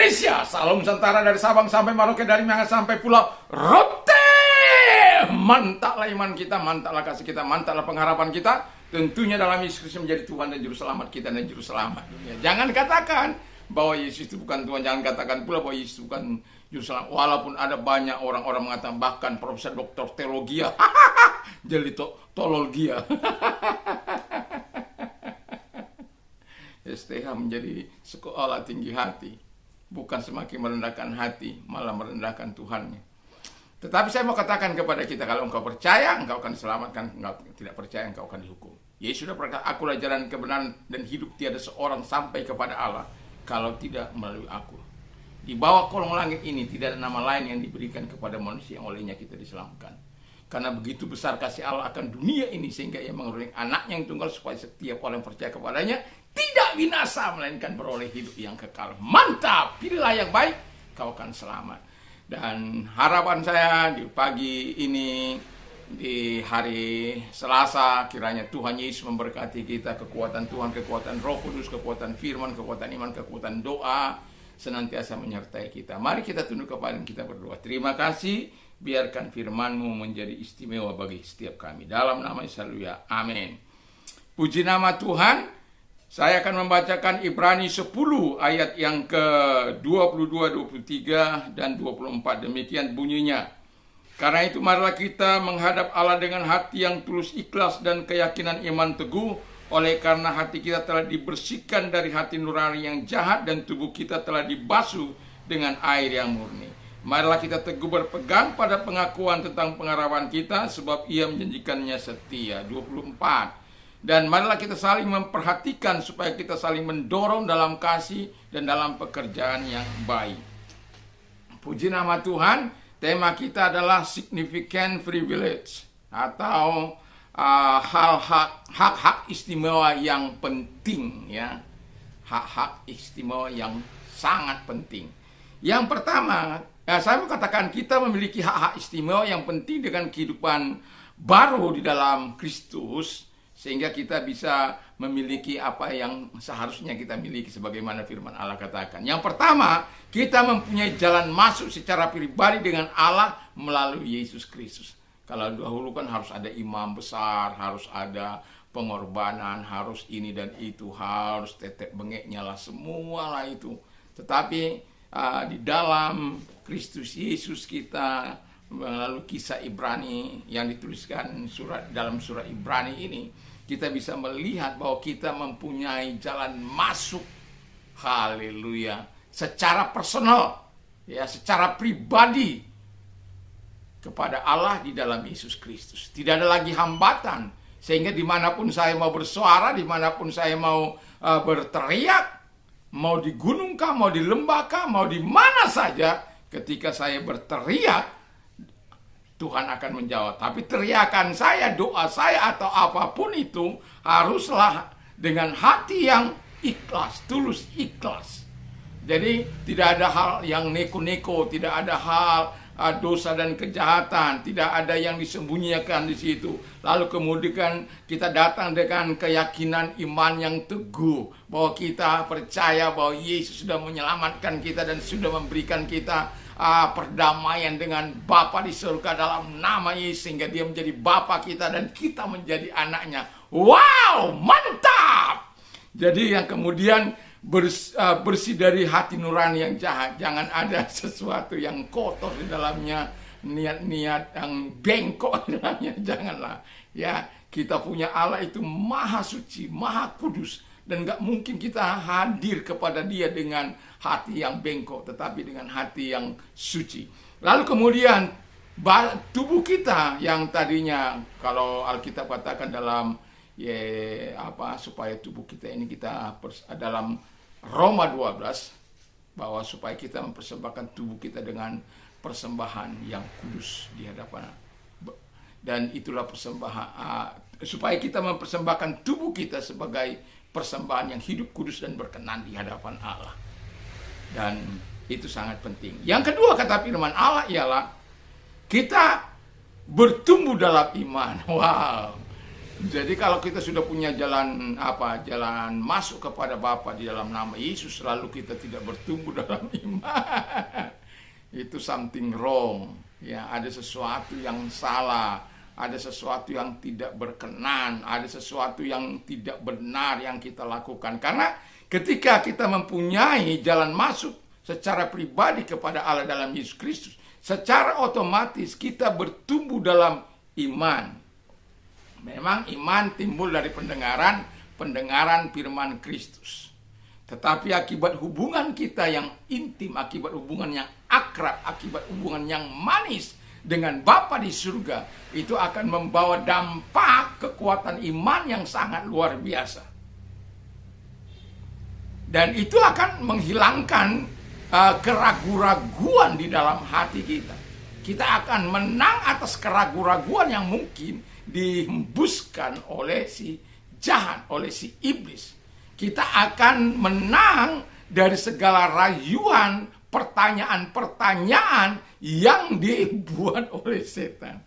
Indonesia, Salam Nusantara dari Sabang sampai Merauke, dari Minang sampai Pulau Rote. Mantaplah iman kita, mantaplah kasih kita, mantaplah pengharapan kita. Tentunya dalam Yesus Kristus menjadi Tuhan dan Juru Selamat kita dan Juru Selamat dunia. Jangan katakan bahwa Yesus itu bukan Tuhan. Jangan katakan pula bahwa Yesus bukan Juru Selamat. Walaupun ada banyak orang-orang mengatakan, bahkan profesor doktor teologi jadi tololgia. STH menjadi sekolah tinggi hati, bukan semakin merendahkan hati, malah merendahkan Tuhannya. Tetapi saya mau katakan kepada kita, kalau engkau percaya, engkau akan diselamatkan. Engkau tidak percaya, engkau akan dihukum. Yesus sudah berkata, akulah jalan kebenaran dan hidup, tiada seorang sampai kepada Allah kalau tidak melalui aku. Di bawah kolong langit ini tidak ada nama lain yang diberikan kepada manusia yang olehnya kita diselamatkan. Karena begitu besar kasih Allah akan dunia ini, sehingga ia menurunkan anaknya yang tunggal, supaya setiap orang yang percaya kepadanya tidak binasa, melainkan beroleh hidup yang kekal. Mantap, pilihlah yang baik, kau akan selamat. Dan harapan saya di pagi ini, di hari Selasa, kiranya Tuhan Yesus memberkati kita, kekuatan Tuhan, kekuatan Roh Kudus, kekuatan firman, kekuatan iman, kekuatan doa, senantiasa menyertai kita. Mari kita tunduk kepala dan kita berdoa. Terima kasih, biarkan firman-Mu menjadi istimewa bagi setiap kami. Dalam nama Yesus, haleluya, amin. Puji nama Tuhan. Saya akan membacakan Ibrani 10 ayat yang ke-22, 23, dan 24. Demikian bunyinya. Karena itu marilah kita menghadap Allah dengan hati yang tulus ikhlas dan keyakinan iman teguh. Oleh karena hati kita telah dibersihkan dari hati nurani yang jahat dan tubuh kita telah dibasuh dengan air yang murni. Marilah kita teguh berpegang pada pengakuan tentang pengharapan kita, sebab Ia menjanjikannya setia. 24. Dan marilah kita saling memperhatikan supaya kita saling mendorong dalam kasih dan dalam pekerjaan yang baik. Puji nama Tuhan. Tema kita adalah significant privilege, atau hak-hak istimewa yang penting, ya. Hak-hak istimewa yang sangat penting. Yang pertama, saya mau katakan kita memiliki hak-hak istimewa yang penting dengan kehidupan baru di dalam Kristus, sehingga kita bisa memiliki apa yang seharusnya kita miliki sebagaimana firman Allah katakan. Yang pertama, kita mempunyai jalan masuk secara pribadi dengan Allah melalui Yesus Kristus. Kalau dahulu kan harus ada imam besar, harus ada pengorbanan, harus ini dan itu, harus tetek bengeknya lah, semualah itu. Tetapi di dalam Kristus Yesus kita, melalui kisah Ibrani yang dituliskan dalam surat Ibrani ini, kita bisa melihat bahwa kita mempunyai jalan masuk, haleluya, secara personal, ya, secara pribadi kepada Allah di dalam Yesus Kristus. Tidak ada lagi hambatan, sehingga dimanapun saya mau bersuara, dimanapun saya mau berteriak, mau di gunung kah, mau di lembah kah, mau di mana saja, ketika saya berteriak, Tuhan akan menjawab. Tapi teriakan saya, doa saya, atau apapun itu haruslah dengan hati yang ikhlas, tulus ikhlas. Jadi tidak ada hal yang neko-neko, tidak ada hal dosa dan kejahatan, tidak ada yang disembunyikan di situ. Lalu kemudian kita datang dengan keyakinan iman yang teguh, bahwa kita percaya bahwa Yesus sudah menyelamatkan kita dan sudah memberikan kita perdamaian dengan Bapa di surga dalam nama Yesus, sehingga Dia menjadi Bapa kita dan kita menjadi anaknya. Wow, mantap! Jadi yang kemudian bersih dari hati nurani yang jahat. Jangan ada sesuatu yang kotor di dalamnya, niat-niat yang bengkok di dalamnya. Janganlah. Ya, kita punya Allah itu maha suci, maha kudus, dan gak mungkin kita hadir kepada Dia dengan hati yang bengkok, tetapi dengan hati yang suci. Lalu kemudian tubuh kita yang tadinya, kalau Alkitab katakan dalam supaya tubuh kita ini, kita dalam Roma 12, bahwa supaya kita mempersembahkan tubuh kita dengan persembahan yang kudus di hadapan, dan itulah persembahan, supaya kita mempersembahkan tubuh kita sebagai persembahan yang hidup, kudus, dan berkenan di hadapan Allah. Dan itu sangat penting. Yang kedua, kata firman Allah ialah kita bertumbuh dalam iman. Wow. Jadi kalau kita sudah punya jalan jalan masuk kepada Bapa di dalam nama Yesus, lalu kita tidak bertumbuh dalam iman, itu something wrong. Ya, ada sesuatu yang salah, ada sesuatu yang tidak berkenan, ada sesuatu yang tidak benar yang kita lakukan. Karena ketika kita mempunyai jalan masuk secara pribadi kepada Allah dalam Yesus Kristus, secara otomatis kita bertumbuh dalam iman. Memang iman timbul dari pendengaran firman Kristus. Tetapi akibat hubungan kita yang intim, akibat hubungan yang akrab, akibat hubungan yang manis dengan Bapa di surga, itu akan membawa dampak kekuatan iman yang sangat luar biasa. Dan itu akan menghilangkan keraguan-raguan di dalam hati kita. Kita akan menang atas keraguan-raguan yang mungkin dihembuskan oleh si jahat, oleh si iblis. Kita akan menang dari segala rayuan, pertanyaan-pertanyaan yang dibuat oleh setan.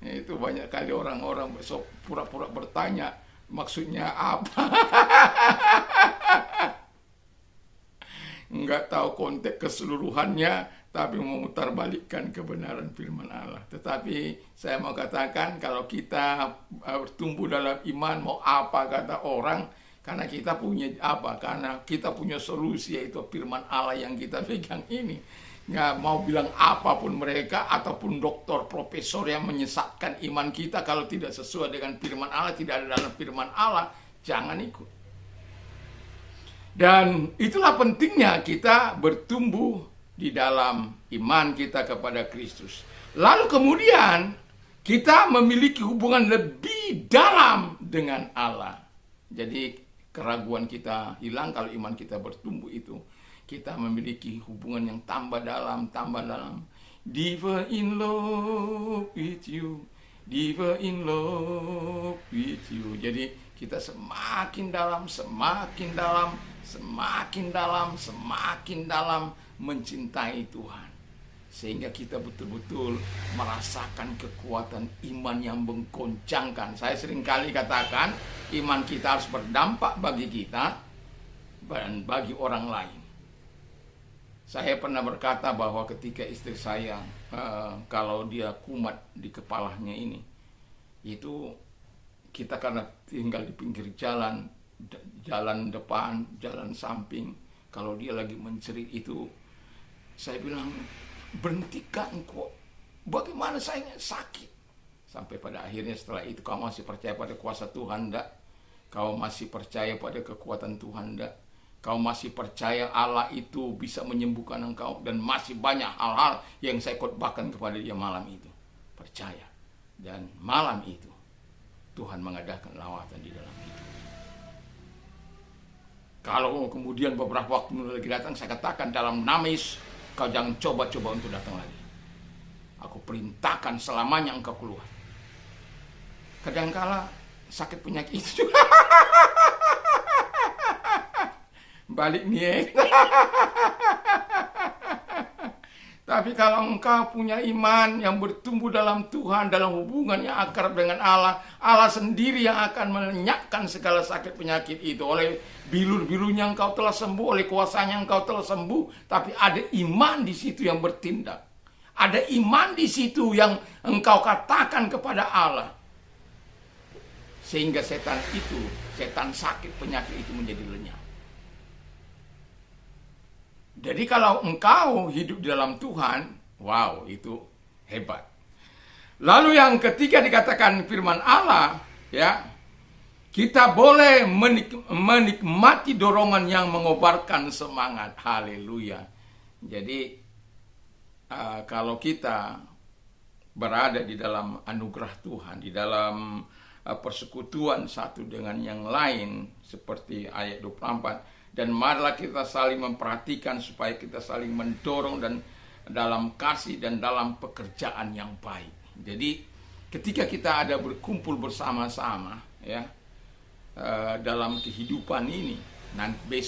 Itu banyak kali orang-orang besok pura-pura bertanya, maksudnya apa? Enggak tahu konteks keseluruhannya, tapi memutarbalikkan kebenaran firman Allah. Tetapi saya mau katakan, kalau kita bertumbuh dalam iman, mau apa kata orang, karena kita punya karena kita punya solusi, yaitu firman Allah yang kita pegang ini. Nggak mau bilang apapun mereka, ataupun doktor, profesor yang menyesatkan iman kita, kalau tidak sesuai dengan firman Allah, tidak ada dalam firman Allah, jangan ikut. Dan itulah pentingnya kita bertumbuh di dalam iman kita kepada Kristus. Lalu kemudian kita memiliki hubungan lebih dalam dengan Allah. Jadi keraguan kita hilang kalau iman kita bertumbuh itu. Kita memiliki hubungan yang tambah dalam, tambah dalam. Deeper in love with you. Deeper in love with you. Jadi kita semakin dalam, semakin dalam, semakin dalam, semakin dalam mencintai Tuhan. Sehingga kita betul-betul merasakan kekuatan iman yang menggoncangkan. Saya seringkali katakan, iman kita harus berdampak bagi kita dan bagi orang lain. Saya pernah berkata bahwa ketika istri saya, kalau dia kumat di kepalanya ini, itu kita karena tinggal di pinggir jalan, jalan depan, jalan samping, kalau dia lagi mencerit itu, saya bilang, berhentikan kok, bagaimana saya sakit. Sampai pada akhirnya setelah itu, kau masih percaya pada kuasa Tuhan enggak? Kau masih percaya pada kekuatan Tuhan enggak? Kau masih percaya Allah itu bisa menyembuhkan engkau? Dan masih banyak hal-hal yang saya khotbahkan kepada dia malam itu. Percaya. Dan malam itu Tuhan mengadakan lawatan di dalam hidup. Kalau kemudian beberapa waktu lagi datang, saya katakan dalam nama Yesus, kau jangan coba-coba untuk datang lagi. Aku perintahkan selamanya engkau keluar. Kadangkala sakit penyakit itu juga balik nih. Tapi kalau engkau punya iman yang bertumbuh dalam Tuhan, dalam hubungan yang akrab dengan Allah, Allah sendiri yang akan melenyapkan segala sakit penyakit itu. Oleh bilur-bilurnya engkau telah sembuh, oleh kuasanya engkau telah sembuh. Tapi ada iman di situ yang bertindak. Ada iman di situ yang engkau katakan kepada Allah. Sehingga setan sakit penyakit itu menjadi lenyap. Jadi kalau engkau hidup di dalam Tuhan, wow, itu hebat. Lalu yang ketiga dikatakan firman Allah, ya, kita boleh menikmati dorongan yang mengobarkan semangat. Haleluya. Jadi kalau kita berada di dalam anugerah Tuhan, di dalam persekutuan satu dengan yang lain, seperti ayat 24, dan marilah kita saling memperhatikan supaya kita saling mendorong dan dalam kasih dan dalam pekerjaan yang baik. Jadi ketika kita ada berkumpul bersama-sama, ya, dalam kehidupan ini, nanti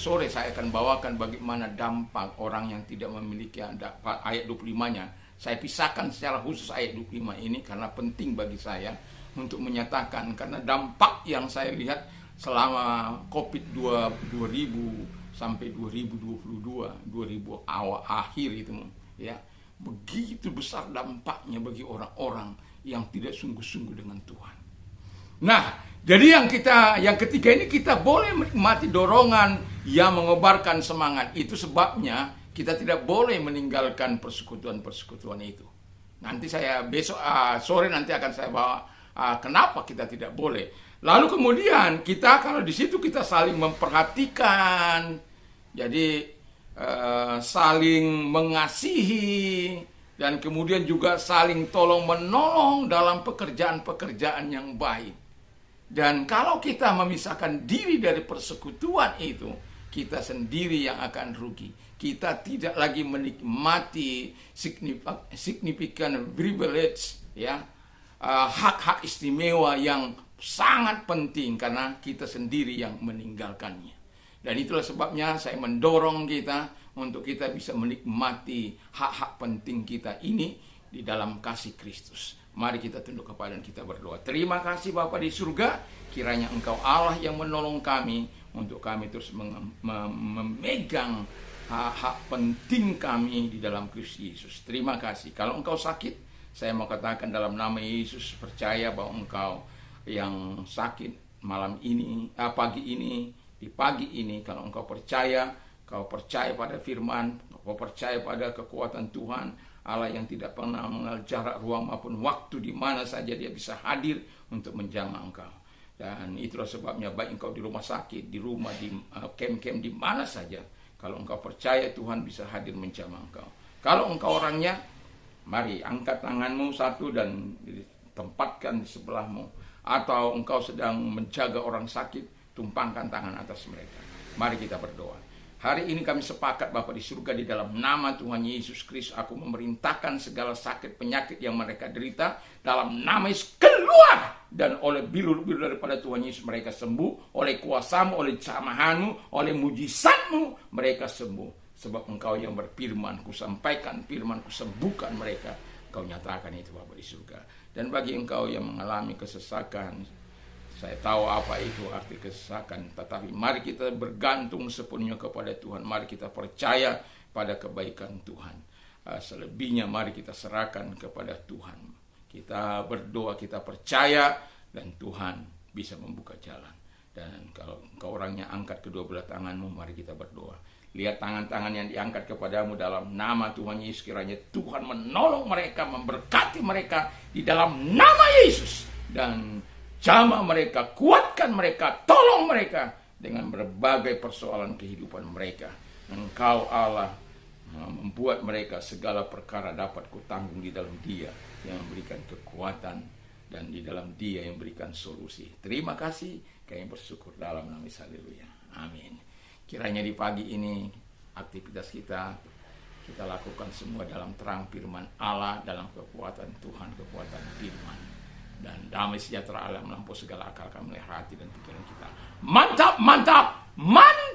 sore saya akan bawakan bagaimana dampak orang yang tidak memiliki ayat 25-nya. Saya pisahkan secara khusus ayat 25 ini karena penting bagi saya untuk menyatakan, karena dampak yang saya lihat selama COVID 2000 sampai 2022, 2000 awal akhir itu ya, begitu besar dampaknya bagi orang-orang yang tidak sungguh-sungguh dengan Tuhan. Nah, jadi yang ketiga ini kita boleh menikmati dorongan yang mengobarkan semangat. Itu sebabnya kita tidak boleh meninggalkan persekutuan-persekutuan itu. Nanti saya besok sore nanti akan saya bawa kenapa kita tidak boleh. Lalu kemudian kita kalau di situ kita saling memperhatikan, jadi saling mengasihi, dan kemudian juga saling tolong menolong dalam pekerjaan-pekerjaan yang baik. Dan kalau kita memisahkan diri dari persekutuan itu, kita sendiri yang akan rugi. Kita tidak lagi menikmati signifikan privilege, ya, hak-hak istimewa yang sangat penting karena kita sendiri yang meninggalkannya. Dan itulah sebabnya saya mendorong kita untuk kita bisa menikmati hak-hak penting kita ini di dalam kasih Kristus. Mari kita tunduk kepala dan kita berdoa. Terima kasih Bapa di surga, kiranya Engkau Allah yang menolong kami untuk kami terus memegang hak-hak penting kami di dalam Kristus Yesus. Terima kasih. Kalau Engkau sakit, saya mau katakan dalam nama Yesus, percaya bahwa Engkau yang sakit malam ini, pagi ini, di pagi ini, kalau Engkau percaya, kau percaya pada firman, kau percaya pada kekuatan Tuhan, Allah yang tidak pernah mengenal jarak, ruang maupun waktu, di mana saja dia bisa hadir untuk menjamah engkau. Dan itulah sebabnya baik engkau di rumah sakit, di rumah, di camp-camp, di mana saja, kalau engkau percaya Tuhan bisa hadir menjamah engkau. Kalau engkau orangnya, mari angkat tanganmu satu dan tempatkan di sebelahmu. Atau engkau sedang menjaga orang sakit, tumpangkan tangan atas mereka. Mari kita berdoa. Hari ini kami sepakat Bapa di surga, di dalam nama Tuhan Yesus Kristus, aku memerintahkan segala sakit penyakit yang mereka derita dalam nama Yesus keluar, dan oleh bilur-bilur daripada Tuhan Yesus mereka sembuh, oleh kuasamu, oleh jamahanmu, oleh mujizatmu mereka sembuh. Sebab engkau yang berfirman, ku sampaikan firman, ku sembuhkan mereka. Kau nyatakan itu Bapa di surga. Dan bagi engkau yang mengalami kesesakan, saya tahu apa itu arti kesesakan, tetapi mari kita bergantung sepenuhnya kepada Tuhan. Mari kita percaya pada kebaikan Tuhan. Selebihnya mari kita serahkan kepada Tuhan. Kita berdoa, kita percaya, dan Tuhan bisa membuka jalan. Dan kalau engkau orangnya, angkat kedua belah tanganmu, mari kita berdoa. Lihat tangan-tangan yang diangkat kepadamu dalam nama Tuhan Yesus. Kiranya Tuhan menolong mereka, memberkati mereka di dalam nama Yesus. Dan jamah mereka, kuatkan mereka, tolong mereka dengan berbagai persoalan kehidupan mereka. Engkau Allah membuat mereka segala perkara dapat kutanggung di dalam Dia yang memberikan kekuatan, dan di dalam Dia yang memberikan solusi. Terima kasih, kami bersyukur dalam nama Yesus. Haleluya. Amin. Kiranya di pagi ini aktivitas kita lakukan semua dalam terang firman Allah, dalam kekuatan Tuhan, kekuatan firman. Dan damai sejahtera Allah melampaui segala akal kami, hati dan pikiran kita. Mantap, mantap, mantap.